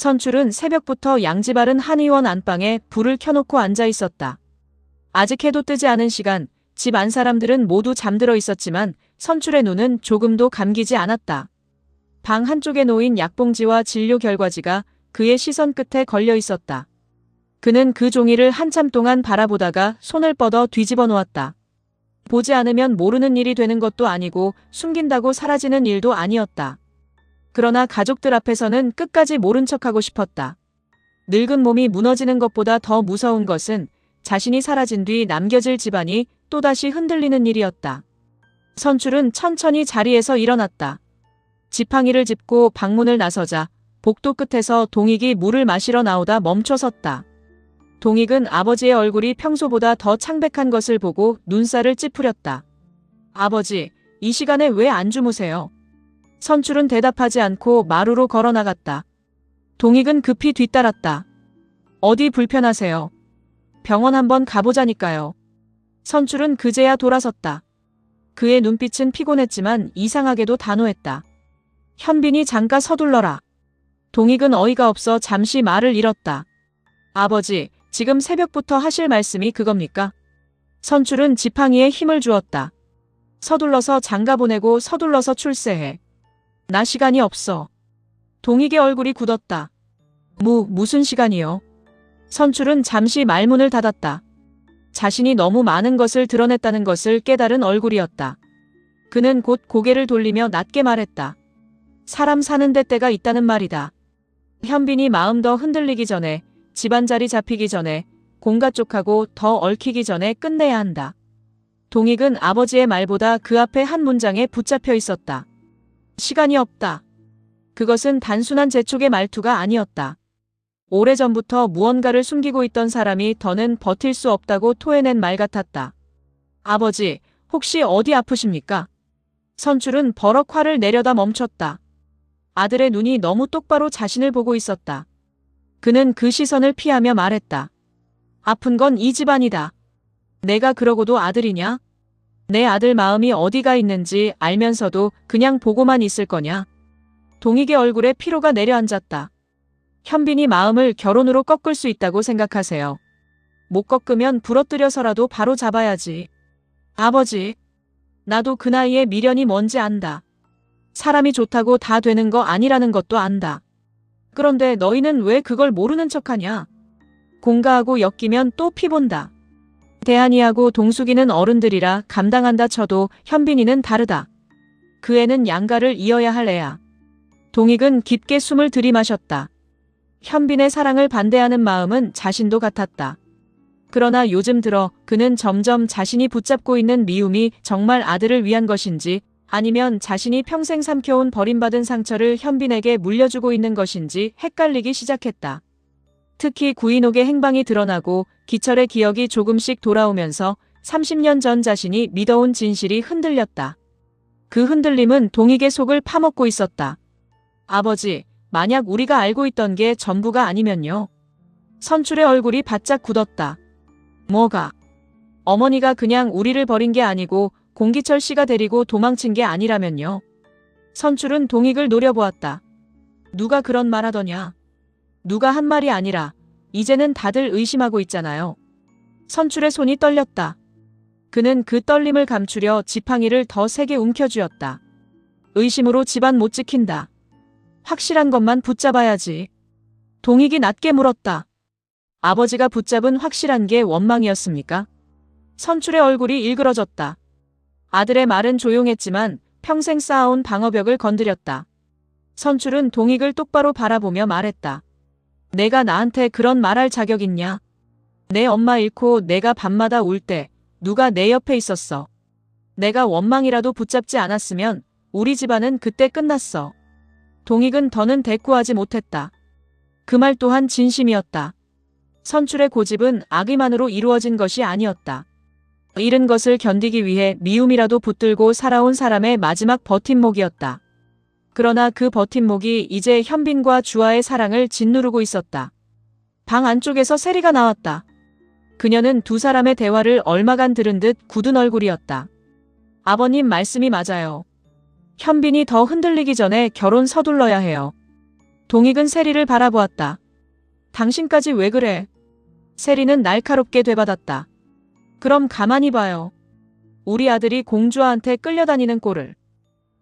선출은 새벽부터 양지바른 한의원 안방에 불을 켜놓고 앉아 있었다. 아직 해도 뜨지 않은 시간, 집 안 사람들은 모두 잠들어 있었지만 선출의 눈은 조금도 감기지 않았다. 방 한쪽에 놓인 약봉지와 진료 결과지가 그의 시선 끝에 걸려 있었다. 그는 그 종이를 한참 동안 바라보다가 손을 뻗어 뒤집어 놓았다. 보지 않으면 모르는 일이 되는 것도 아니고 숨긴다고 사라지는 일도 아니었다. 그러나 가족들 앞에서는 끝까지 모른 척하고 싶었다. 늙은 몸이 무너지는 것보다 더 무서운 것은 자신이 사라진 뒤 남겨질 집안이 또다시 흔들리는 일이었다. 선출은 천천히 자리에서 일어났다. 지팡이를 짚고 방문을 나서자 복도 끝에서 동익이 물을 마시러 나오다 멈춰섰다. 동익은 아버지의 얼굴이 평소보다 더 창백한 것을 보고 눈살을 찌푸렸다. 아버지, 이 시간에 왜 안 주무세요? 선출은 대답하지 않고 마루로 걸어 나갔다. 동익은 급히 뒤따랐다. 어디 불편하세요? 병원 한번 가보자니까요. 선출은 그제야 돌아섰다. 그의 눈빛은 피곤했지만 이상하게도 단호했다. 현빈이 잠깐 서둘러라. 동익은 어이가 없어 잠시 말을 잃었다. 아버지, 지금 새벽부터 하실 말씀이 그겁니까? 선출은 지팡이에 힘을 주었다. 서둘러서 장가 보내고 서둘러서 출세해. 나 시간이 없어. 동익의 얼굴이 굳었다. 무슨 시간이요? 선출은 잠시 말문을 닫았다. 자신이 너무 많은 것을 드러냈다는 것을 깨달은 얼굴이었다. 그는 곧 고개를 돌리며 낮게 말했다. 사람 사는데 때가 있다는 말이다. 현빈이 마음 더 흔들리기 전에, 집안 자리 잡히기 전에, 공가 쪽하고 더 얽히기 전에 끝내야 한다. 동익은 아버지의 말보다 그 앞에 한 문장에 붙잡혀 있었다. 시간이 없다. 그것은 단순한 재촉의 말투가 아니었다. 오래전부터 무언가를 숨기고 있던 사람이 더는 버틸 수 없다고 토해낸 말 같았다. 아버지, 혹시 어디 아프십니까? 선출은 버럭 화를 내려다 멈췄다. 아들의 눈이 너무 똑바로 자신을 보고 있었다. 그는 그 시선을 피하며 말했다. 아픈 건 이 집안이다. 내가 그러고도 아들이냐? 내 아들 마음이 어디가 있는지 알면서도 그냥 보고만 있을 거냐? 동익의 얼굴에 피로가 내려앉았다. 현빈이 마음을 결혼으로 꺾을 수 있다고 생각하세요. 못 꺾으면 부러뜨려서라도 바로 잡아야지. 아버지, 나도 그 나이에 미련이 뭔지 안다. 사람이 좋다고 다 되는 거 아니라는 것도 안다. 그런데 너희는 왜 그걸 모르는 척하냐? 공가하고 엮이면 또 피본다. 대한이하고 동숙이는 어른들이라 감당한다 쳐도 현빈이는 다르다. 그 애는 양가를 이어야 할 애야. 동익은 깊게 숨을 들이마셨다. 현빈의 사랑을 반대하는 마음은 자신도 같았다. 그러나 요즘 들어 그는 점점 자신이 붙잡고 있는 미움이 정말 아들을 위한 것인지 아니면 자신이 평생 삼켜온 버림받은 상처를 현빈에게 물려주고 있는 것인지 헷갈리기 시작했다. 특히 구인옥의 행방이 드러나고 기철의 기억이 조금씩 돌아오면서 30년 전 자신이 믿어온 진실이 흔들렸다. 그 흔들림은 동익의 속을 파먹고 있었다. 아버지, 만약 우리가 알고 있던 게 전부가 아니면요? 선출의 얼굴이 바짝 굳었다. 뭐가? 어머니가 그냥 우리를 버린 게 아니고 공기철 씨가 데리고 도망친 게 아니라면요? 선출은 동익을 노려보았다. 누가 그런 말 하더냐? 누가 한 말이 아니라 이제는 다들 의심하고 있잖아요. 선출의 손이 떨렸다. 그는 그 떨림을 감추려 지팡이를 더 세게 움켜쥐었다. 의심으로 집안 못 지킨다. 확실한 것만 붙잡아야지. 동익이 낮게 물었다. 아버지가 붙잡은 확실한 게 원망이었습니까? 선출의 얼굴이 일그러졌다. 아들의 말은 조용했지만 평생 쌓아온 방어벽을 건드렸다. 선출은 동익을 똑바로 바라보며 말했다. 내가 나한테 그런 말할 자격 있냐? 내 엄마 잃고 내가 밤마다 울 때 누가 내 옆에 있었어. 내가 원망이라도 붙잡지 않았으면 우리 집안은 그때 끝났어. 동익은 더는 대꾸하지 못했다. 그 말 또한 진심이었다. 선출의 고집은 악의만으로 이루어진 것이 아니었다. 잃은 것을 견디기 위해 미움이라도 붙들고 살아온 사람의 마지막 버팀목이었다. 그러나 그 버팀목이 이제 현빈과 주아의 사랑을 짓누르고 있었다. 방 안쪽에서 세리가 나왔다. 그녀는 두 사람의 대화를 얼마간 들은 듯 굳은 얼굴이었다. 아버님 말씀이 맞아요. 현빈이 더 흔들리기 전에 결혼 서둘러야 해요. 동익은 세리를 바라보았다. 당신까지 왜 그래? 세리는 날카롭게 되받았다. 그럼 가만히 봐요. 우리 아들이 공주한테 끌려다니는 꼴을.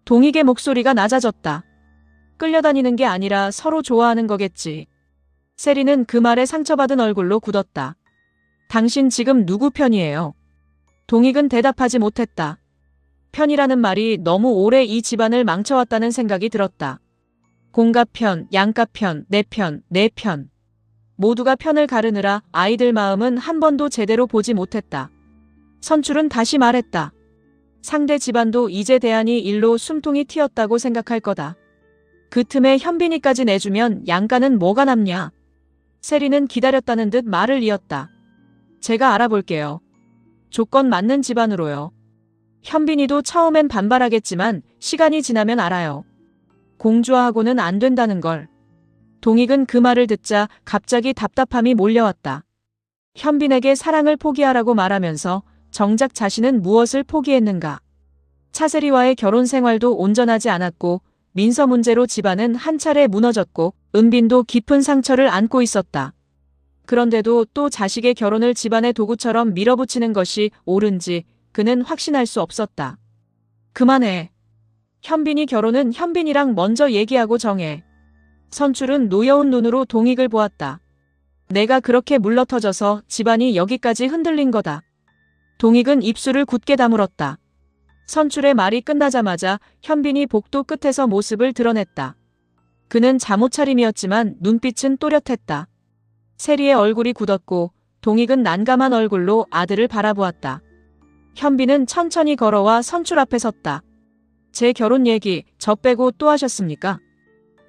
동익의 목소리가 낮아졌다. 끌려다니는 게 아니라 서로 좋아하는 거겠지. 세리는 그 말에 상처받은 얼굴로 굳었다. 당신 지금 누구 편이에요? 동익은 대답하지 못했다. 편이라는 말이 너무 오래 이 집안을 망쳐왔다는 생각이 들었다. 공가 편, 양가 편, 내 편, 내 편. 모두가 편을 가르느라 아이들 마음은 한 번도 제대로 보지 못했다. 선출은 다시 말했다. 상대 집안도 이제 대안이 일로 숨통이 튀었다고 생각할 거다. 그 틈에 현빈이까지 내주면 양가는 뭐가 남냐. 세리는 기다렸다는 듯 말을 이었다. 제가 알아볼게요. 조건 맞는 집안으로요. 현빈이도 처음엔 반발하겠지만 시간이 지나면 알아요. 공주와하고는 안 된다는 걸. 동익은 그 말을 듣자 갑자기 답답함이 몰려왔다. 현빈에게 사랑을 포기하라고 말하면서 정작 자신은 무엇을 포기했는가. 차세리와의 결혼 생활도 온전하지 않았고 민서 문제로 집안은 한 차례 무너졌고 은빈도 깊은 상처를 안고 있었다. 그런데도 또 자식의 결혼을 집안의 도구처럼 밀어붙이는 것이 옳은지 그는 확신할 수 없었다. 그만해. 현빈이 결혼은 현빈이랑 먼저 얘기하고 정해. 선출은 노여운 눈으로 동익을 보았다. 내가 그렇게 물러터져서 집안이 여기까지 흔들린 거다. 동익은 입술을 굳게 다물었다. 선출의 말이 끝나자마자 현빈이 복도 끝에서 모습을 드러냈다. 그는 잠옷차림이었지만 눈빛은 또렷했다. 세리의 얼굴이 굳었고 동익은 난감한 얼굴로 아들을 바라보았다. 현빈은 천천히 걸어와 선출 앞에 섰다. 제 결혼 얘기 저 빼고 또 하셨습니까?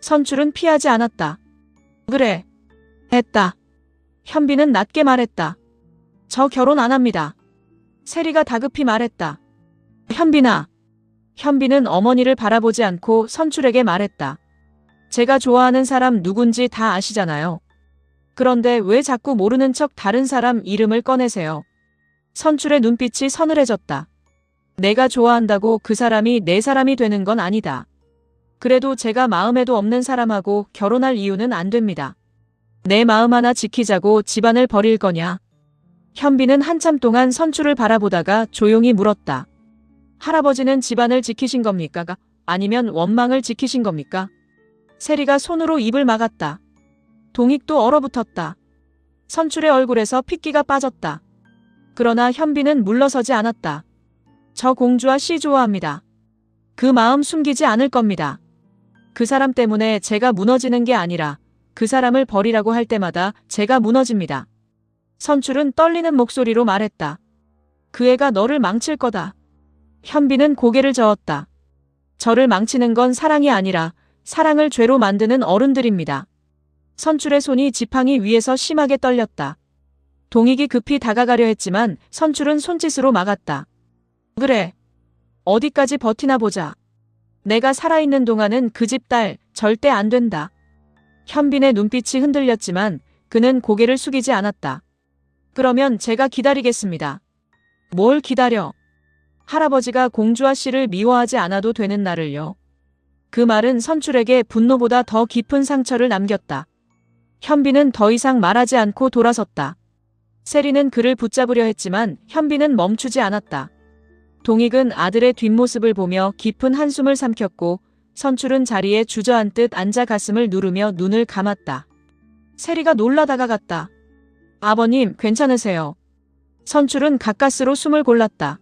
선출은 피하지 않았다. 그래. 했다. 현빈은 낮게 말했다. 저 결혼 안 합니다. 세리가 다급히 말했다. 현빈아. 현빈은 어머니를 바라보지 않고 선출에게 말했다. 제가 좋아하는 사람 누군지 다 아시잖아요. 그런데 왜 자꾸 모르는 척 다른 사람 이름을 꺼내세요? 선출의 눈빛이 서늘해졌다. 내가 좋아한다고 그 사람이 내 사람이 되는 건 아니다. 그래도 제가 마음에도 없는 사람하고 결혼할 이유는 안 됩니다. 내 마음 하나 지키자고 집안을 버릴 거냐? 현빈은 한참 동안 선출을 바라보다가 조용히 물었다. 할아버지는 집안을 지키신 겁니까? 아니면 원망을 지키신 겁니까? 세리가 손으로 입을 막았다. 동익도 얼어붙었다. 선출의 얼굴에서 핏기가 빠졌다. 그러나 현빈은 물러서지 않았다. 저 공주와 씨 좋아합니다. 그 마음 숨기지 않을 겁니다. 그 사람 때문에 제가 무너지는 게 아니라 그 사람을 버리라고 할 때마다 제가 무너집니다. 선출은 떨리는 목소리로 말했다. 그 애가 너를 망칠 거다. 현빈은 고개를 저었다. 저를 망치는 건 사랑이 아니라 사랑을 죄로 만드는 어른들입니다. 선출의 손이 지팡이 위에서 심하게 떨렸다. 동익이 급히 다가가려 했지만 선출은 손짓으로 막았다. 그래. 어디까지 버티나 보자. 내가 살아있는 동안은 그 집 딸 절대 안 된다. 현빈의 눈빛이 흔들렸지만 그는 고개를 숙이지 않았다. 그러면 제가 기다리겠습니다. 뭘 기다려? 할아버지가 공주와 씨를 미워하지 않아도 되는 날을요. 그 말은 선출에게 분노보다 더 깊은 상처를 남겼다. 현빈은 더 이상 말하지 않고 돌아섰다. 세리는 그를 붙잡으려 했지만 현빈은 멈추지 않았다. 동익은 아들의 뒷모습을 보며 깊은 한숨을 삼켰고 선출은 자리에 주저앉듯 앉아 가슴을 누르며 눈을 감았다. 세리가 놀라 다가갔다. 아버님, 괜찮으세요? 선출은 가까스로 숨을 골랐다.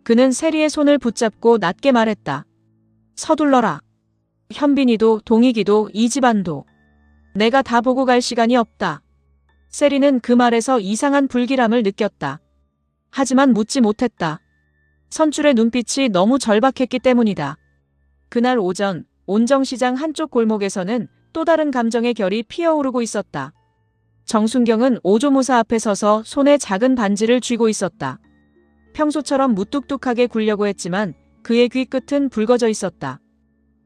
그는 세리의 손을 붙잡고 낮게 말했다. 서둘러라. 현빈이도 동익이도 이 집안도. 내가 다 보고 갈 시간이 없다. 세리는 그 말에서 이상한 불길함을 느꼈다. 하지만 묻지 못했다. 선출의 눈빛이 너무 절박했기 때문이다. 그날 오전 온정시장 한쪽 골목에서는 또 다른 감정의 결이 피어오르고 있었다. 정순경은 오조무사 앞에 서서 손에 작은 반지를 쥐고 있었다. 평소처럼 무뚝뚝하게 굴려고 했지만 그의 귀 끝은 붉어져 있었다.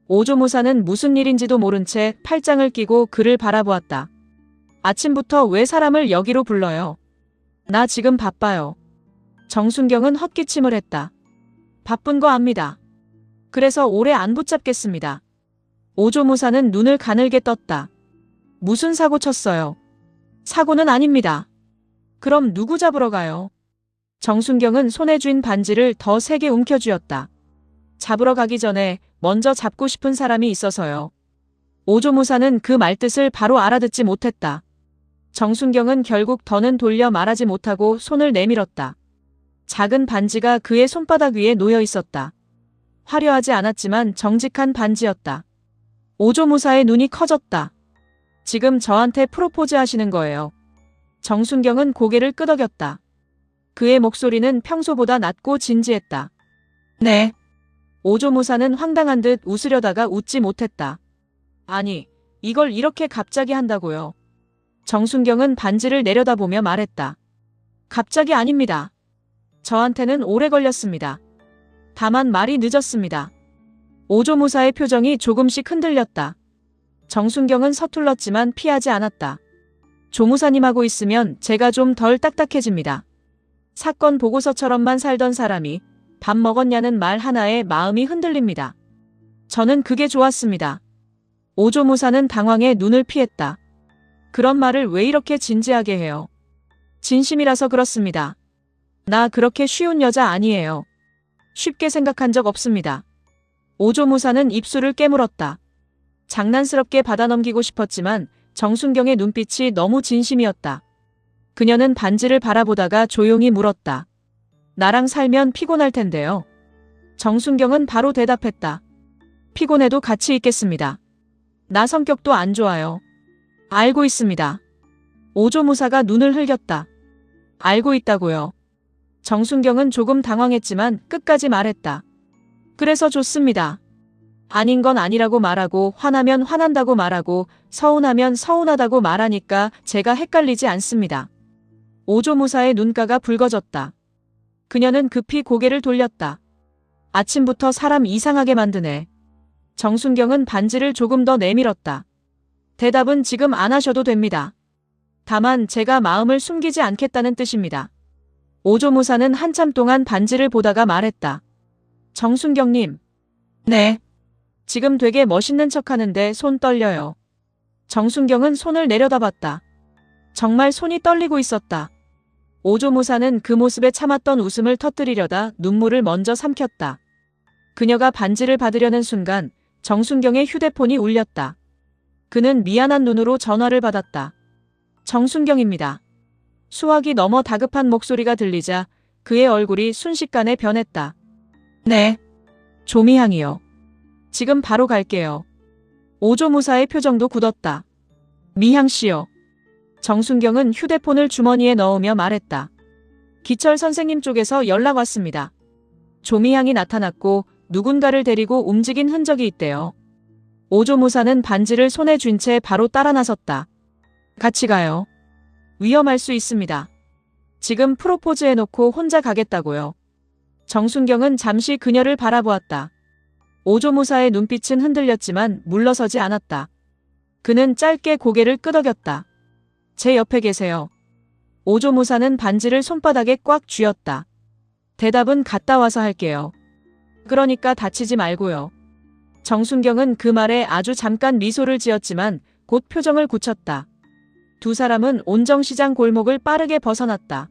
오조무사는 무슨 일인지도 모른 채 팔짱을 끼고 그를 바라보았다. 아침부터 왜 사람을 여기로 불러요? 나 지금 바빠요. 정순경은 헛기침을 했다. 바쁜 거 압니다. 그래서 오래 안 붙잡겠습니다. 오조무사는 눈을 가늘게 떴다. 무슨 사고 쳤어요? 사고는 아닙니다. 그럼 누구 잡으러 가요? 정순경은 손에 쥔 반지를 더 세게 움켜쥐었다. 잡으러 가기 전에 먼저 잡고 싶은 사람이 있어서요. 오조무사는 그 말뜻을 바로 알아듣지 못했다. 정순경은 결국 더는 돌려 말하지 못하고 손을 내밀었다. 작은 반지가 그의 손바닥 위에 놓여 있었다. 화려하지 않았지만 정직한 반지였다. 오조무사의 눈이 커졌다. 지금 저한테 프로포즈 하시는 거예요. 정순경은 고개를 끄덕였다. 그의 목소리는 평소보다 낮고 진지했다. 네. 오조무사는 황당한 듯 웃으려다가 웃지 못했다. 아니, 이걸 이렇게 갑자기 한다고요? 정순경은 반지를 내려다보며 말했다. 갑자기 아닙니다. 저한테는 오래 걸렸습니다. 다만 말이 늦었습니다. 오조무사의 표정이 조금씩 흔들렸다. 정순경은 서툴렀지만 피하지 않았다. 조무사님하고 있으면 제가 좀 덜 딱딱해집니다. 사건 보고서처럼만 살던 사람이 밥 먹었냐는 말 하나에 마음이 흔들립니다. 저는 그게 좋았습니다. 오조무사는 당황해 눈을 피했다. 그런 말을 왜 이렇게 진지하게 해요? 진심이라서 그렇습니다. 나 그렇게 쉬운 여자 아니에요. 쉽게 생각한 적 없습니다. 오조무사는 입술을 깨물었다. 장난스럽게 받아넘기고 싶었지만 정순경의 눈빛이 너무 진심이었다. 그녀는 반지를 바라보다가 조용히 물었다. 나랑 살면 피곤할 텐데요. 정순경은 바로 대답했다. 피곤해도 같이 있겠습니다. 나 성격도 안 좋아요. 알고 있습니다. 오조무사가 눈을 흘겼다. 알고 있다고요. 정순경은 조금 당황했지만 끝까지 말했다. 그래서 좋습니다. 아닌 건 아니라고 말하고 화나면 화난다고 말하고 서운하면 서운하다고 말하니까 제가 헷갈리지 않습니다. 오조무사의 눈가가 붉어졌다. 그녀는 급히 고개를 돌렸다. 아침부터 사람 이상하게 만드네. 정순경은 반지를 조금 더 내밀었다. 대답은 지금 안 하셔도 됩니다. 다만 제가 마음을 숨기지 않겠다는 뜻입니다. 오조무사는 한참 동안 반지를 보다가 말했다. 정순경님. 네. 지금 되게 멋있는 척하는데 손 떨려요. 정순경은 손을 내려다봤다. 정말 손이 떨리고 있었다. 오조무사는 그 모습에 참았던 웃음을 터뜨리려다 눈물을 먼저 삼켰다. 그녀가 반지를 받으려는 순간 정순경의 휴대폰이 울렸다. 그는 미안한 눈으로 전화를 받았다. 정순경입니다. 수화기 넘어 다급한 목소리가 들리자 그의 얼굴이 순식간에 변했다. 네. 조미향이요. 지금 바로 갈게요. 오조무사의 표정도 굳었다. 미향씨요. 정순경은 휴대폰을 주머니에 넣으며 말했다. 기철 선생님 쪽에서 연락 왔습니다. 조미향이 나타났고 누군가를 데리고 움직인 흔적이 있대요. 오조무사는 반지를 손에 쥔 채 바로 따라 나섰다. 같이 가요. 위험할 수 있습니다. 지금 프로포즈 해놓고 혼자 가겠다고요. 정순경은 잠시 그녀를 바라보았다. 오조무사의 눈빛은 흔들렸지만 물러서지 않았다. 그는 짧게 고개를 끄덕였다. 제 옆에 계세요. 오조무사는 반지를 손바닥에 꽉 쥐었다. 대답은 갔다 와서 할게요. 그러니까 다치지 말고요. 정순경은 그 말에 아주 잠깐 미소를 지었지만 곧 표정을 굳혔다. 두 사람은 온정시장 골목을 빠르게 벗어났다.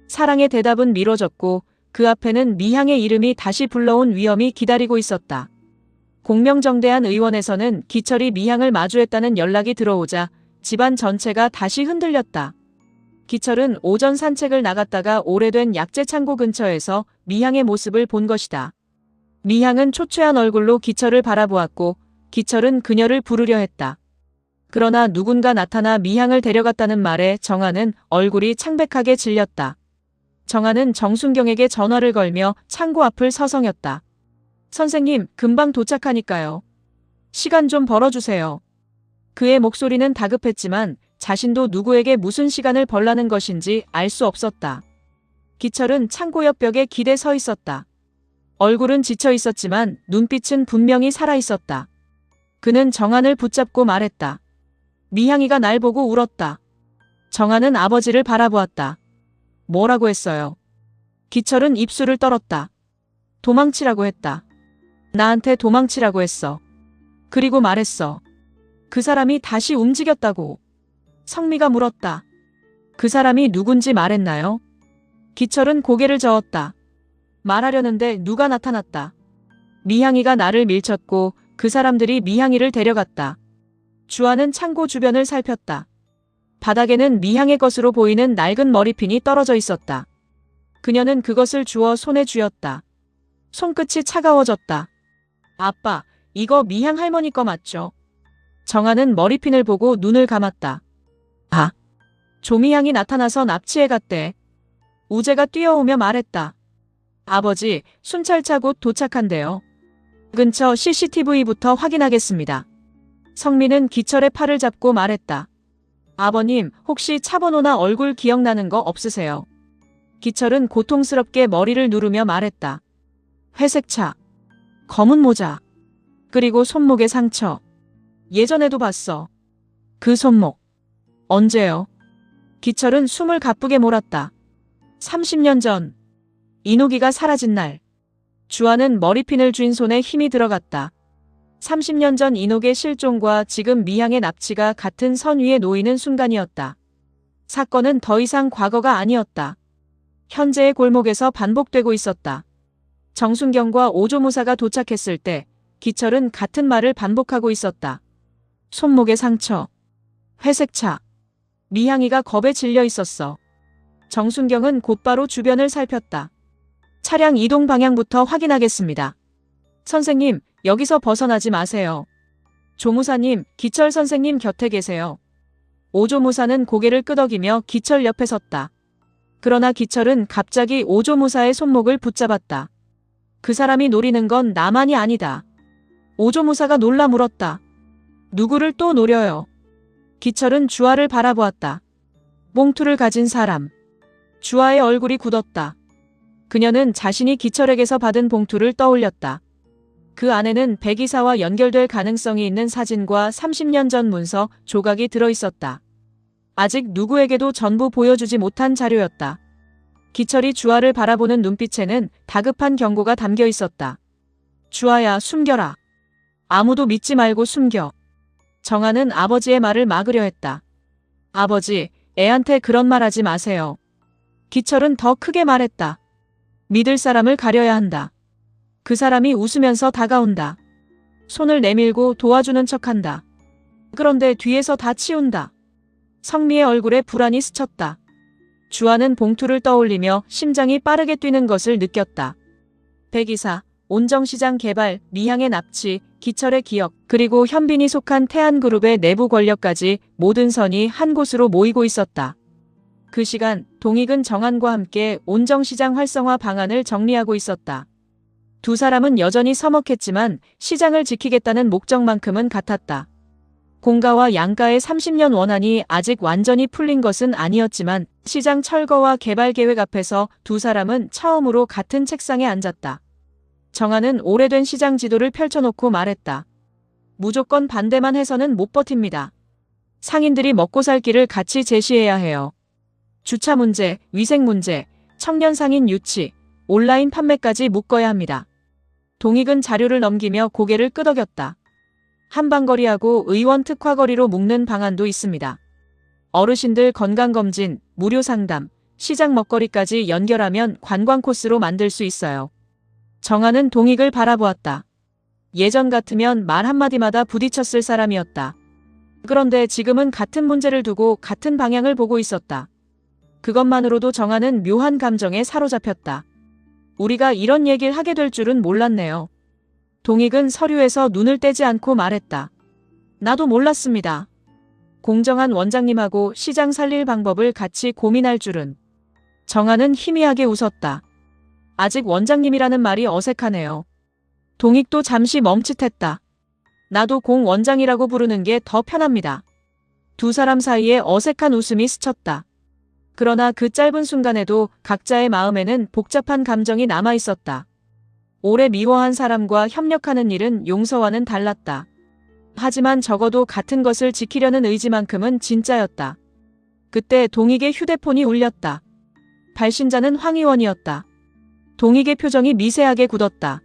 사랑의 대답은 미뤄졌고 그 앞에는 미향의 이름이 다시 불러온 위험이 기다리고 있었다. 공명정대한 의원에서는 기철이 미향을 마주했다는 연락이 들어오자 집안 전체가 다시 흔들렸다. 기철은 오전 산책을 나갔다가 오래된 약재 창고 근처에서 미향의 모습을 본 것이다. 미향은 초췌한 얼굴로 기철을 바라보았고 기철은 그녀를 부르려 했다. 그러나 누군가 나타나 미향을 데려갔다는 말에 정아는 얼굴이 창백하게 질렸다. 정아는 정순경에게 전화를 걸며 창고 앞을 서성였다. 선생님, 금방 도착하니까요. 시간 좀 벌어주세요. 그의 목소리는 다급했지만 자신도 누구에게 무슨 시간을 벌라는 것인지 알 수 없었다. 기철은 창고 옆 벽에 기대 서 있었다. 얼굴은 지쳐 있었지만 눈빛은 분명히 살아 있었다. 그는 정한을 붙잡고 말했다. 미향이가 날 보고 울었다. 정한은 아버지를 바라보았다. 뭐라고 했어요? 기철은 입술을 떨었다. 도망치라고 했다. 나한테 도망치라고 했어. 그리고 말했어. 그 사람이 다시 움직였다고. 성미가 물었다. 그 사람이 누군지 말했나요? 기철은 고개를 저었다. 말하려는데 누가 나타났다. 미향이가 나를 밀쳤고 그 사람들이 미향이를 데려갔다. 주아는 창고 주변을 살폈다. 바닥에는 미향의 것으로 보이는 낡은 머리핀이 떨어져 있었다. 그녀는 그것을 주워 손에 쥐었다. 손끝이 차가워졌다. 아빠, 이거 미향 할머니 거 맞죠? 정아는 머리핀을 보고 눈을 감았다. 아, 조미향이 나타나서 납치해갔대. 우재가 뛰어오며 말했다. 아버지, 순찰차 곧 도착한대요. 근처 CCTV부터 확인하겠습니다. 성민은 기철의 팔을 잡고 말했다. 아버님, 혹시 차 번호나 얼굴 기억나는 거 없으세요? 기철은 고통스럽게 머리를 누르며 말했다. 회색 차, 검은 모자, 그리고 손목에 상처. 예전에도 봤어. 그 손목. 언제요? 기철은 숨을 가쁘게 몰았다. 30년 전. 이노기가 사라진 날. 주아는 머리핀을 쥔 손에 힘이 들어갔다. 30년 전 이녹의 실종과 지금 미향의 납치가 같은 선 위에 놓이는 순간이었다. 사건은 더 이상 과거가 아니었다. 현재의 골목에서 반복되고 있었다. 정순경과 오조무사가 도착했을 때 기철은 같은 말을 반복하고 있었다. 손목에 상처. 회색 차. 미향이가 겁에 질려 있었어. 정순경은 곧바로 주변을 살폈다. 차량 이동 방향부터 확인하겠습니다. 선생님, 여기서 벗어나지 마세요. 조무사님, 기철 선생님 곁에 계세요. 오조무사는 고개를 끄덕이며 기철 옆에 섰다. 그러나 기철은 갑자기 오조무사의 손목을 붙잡았다. 그 사람이 노리는 건 나만이 아니다. 오조무사가 놀라 물었다. 누구를 또 노려요? 기철은 주아를 바라보았다. 몽투를 가진 사람. 주아의 얼굴이 굳었다. 그녀는 자신이 기철에게서 받은 봉투를 떠올렸다. 그 안에는 백이사와 연결될 가능성이 있는 사진과 30년 전 문서 조각이 들어있었다. 아직 누구에게도 전부 보여주지 못한 자료였다. 기철이 주아를 바라보는 눈빛에는 다급한 경고가 담겨 있었다. 주아야, 숨겨라. 아무도 믿지 말고 숨겨. 정아는 아버지의 말을 막으려 했다. 아버지, 애한테 그런 말 하지 마세요. 기철은 더 크게 말했다. 믿을 사람을 가려야 한다. 그 사람이 웃으면서 다가온다. 손을 내밀고 도와주는 척한다. 그런데 뒤에서 다 치운다. 성미의 얼굴에 불안이 스쳤다. 주아는 봉투를 떠올리며 심장이 빠르게 뛰는 것을 느꼈다. 백이사, 온정시장 개발, 미향의 납치, 기철의 기억, 그리고 현빈이 속한 태안그룹의 내부 권력까지 모든 선이 한 곳으로 모이고 있었다. 그 시간 동익은 정한과 함께 온정시장 활성화 방안을 정리하고 있었다. 두 사람은 여전히 서먹했지만 시장을 지키겠다는 목적만큼은 같았다. 공가와 양가의 30년 원한이 아직 완전히 풀린 것은 아니었지만 시장 철거와 개발 계획 앞에서 두 사람은 처음으로 같은 책상에 앉았다. 정한은 오래된 시장 지도를 펼쳐놓고 말했다. 무조건 반대만 해서는 못 버팁니다. 상인들이 먹고 살 길을 같이 제시해야 해요. 주차 문제, 위생 문제, 청년 상인 유치, 온라인 판매까지 묶어야 합니다. 동익은 자료를 넘기며 고개를 끄덕였다. 한방거리하고 의원 특화거리로 묶는 방안도 있습니다. 어르신들 건강검진, 무료 상담, 시장 먹거리까지 연결하면 관광 코스로 만들 수 있어요. 정아는 동익을 바라보았다. 예전 같으면 말 한마디마다 부딪혔을 사람이었다. 그런데 지금은 같은 문제를 두고 같은 방향을 보고 있었다. 그것만으로도 정아는 묘한 감정에 사로잡혔다. 우리가 이런 얘기를 하게 될 줄은 몰랐네요. 동익은 서류에서 눈을 떼지 않고 말했다. 나도 몰랐습니다. 공정한 원장님하고 시장 살릴 방법을 같이 고민할 줄은. 정아는 희미하게 웃었다. 아직 원장님이라는 말이 어색하네요. 동익도 잠시 멈칫했다. 나도 공 원장이라고 부르는 게 더 편합니다. 두 사람 사이에 어색한 웃음이 스쳤다. 그러나 그 짧은 순간에도 각자의 마음에는 복잡한 감정이 남아 있었다. 오래 미워한 사람과 협력하는 일은 용서와는 달랐다. 하지만 적어도 같은 것을 지키려는 의지만큼은 진짜였다. 그때 동익의 휴대폰이 울렸다. 발신자는 황 의원이었다. 동익의 표정이 미세하게 굳었다.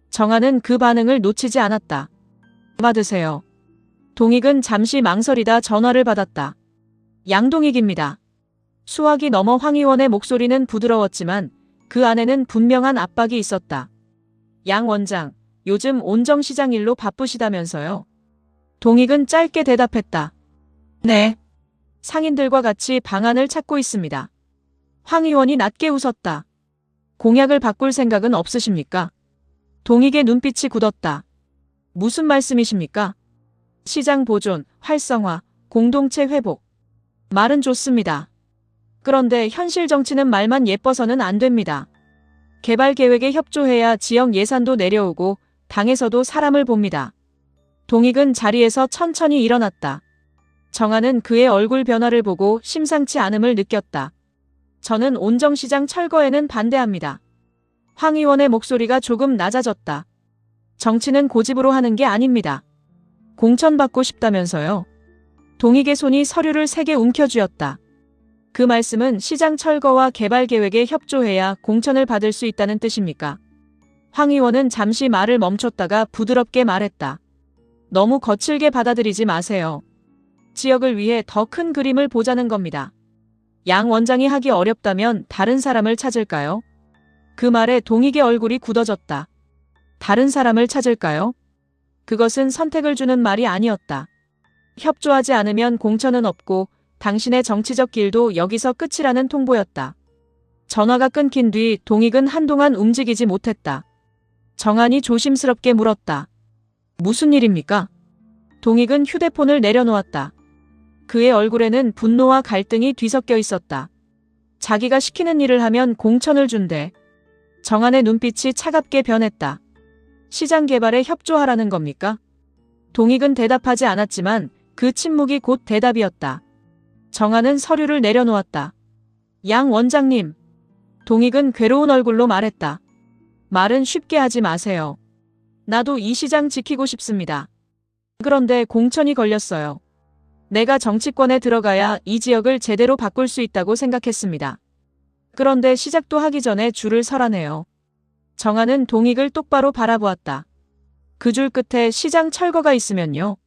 정아는 그 반응을 놓치지 않았다. 받으세요. 동익은 잠시 망설이다 전화를 받았다. 양동익입니다. 수화기 넘어 황 의원의 목소리는 부드러웠지만 그 안에는 분명한 압박이 있었다. 양 원장, 요즘 온정시장 일로 바쁘시다면서요. 동익은 짧게 대답했다. 네. 상인들과 같이 방안을 찾고 있습니다. 황 의원이 낮게 웃었다. 공약을 바꿀 생각은 없으십니까? 동익의 눈빛이 굳었다. 무슨 말씀이십니까? 시장 보존, 활성화, 공동체 회복. 말은 좋습니다. 그런데 현실 정치는 말만 예뻐서는 안 됩니다. 개발 계획에 협조해야 지역 예산도 내려오고 당에서도 사람을 봅니다. 동익은 자리에서 천천히 일어났다. 정아는 그의 얼굴 변화를 보고 심상치 않음을 느꼈다. 저는 온정시장 철거에는 반대합니다. 황 의원의 목소리가 조금 낮아졌다. 정치는 고집으로 하는 게 아닙니다. 공천받고 싶다면서요. 동익의 손이 서류를 3개 움켜쥐었다. 그 말씀은 시장 철거와 개발 계획에 협조해야 공천을 받을 수 있다는 뜻입니까? 황 의원은 잠시 말을 멈췄다가 부드럽게 말했다. 너무 거칠게 받아들이지 마세요. 지역을 위해 더 큰 그림을 보자는 겁니다. 양 원장이 하기 어렵다면 다른 사람을 찾을까요? 그 말에 동익의 얼굴이 굳어졌다. 다른 사람을 찾을까요? 그것은 선택을 주는 말이 아니었다. 협조하지 않으면 공천은 없고 당신의 정치적 길도 여기서 끝이라는 통보였다. 전화가 끊긴 뒤 동익은 한동안 움직이지 못했다. 정한이 조심스럽게 물었다. 무슨 일입니까? 동익은 휴대폰을 내려놓았다. 그의 얼굴에는 분노와 갈등이 뒤섞여 있었다. 자기가 시키는 일을 하면 공천을 준대. 정한의 눈빛이 차갑게 변했다. 시장 개발에 협조하라는 겁니까? 동익은 대답하지 않았지만 그 침묵이 곧 대답이었다. 정한은 서류를 내려놓았다. 양 원장님. 동익은 괴로운 얼굴로 말했다. 말은 쉽게 하지 마세요. 나도 이 시장 지키고 싶습니다. 그런데 공천이 걸렸어요. 내가 정치권에 들어가야 이 지역을 제대로 바꿀 수 있다고 생각했습니다. 그런데 시작도 하기 전에 줄을 서라네요. 정한은 동익을 똑바로 바라보았다. 그 줄 끝에 시장 철거가 있으면요.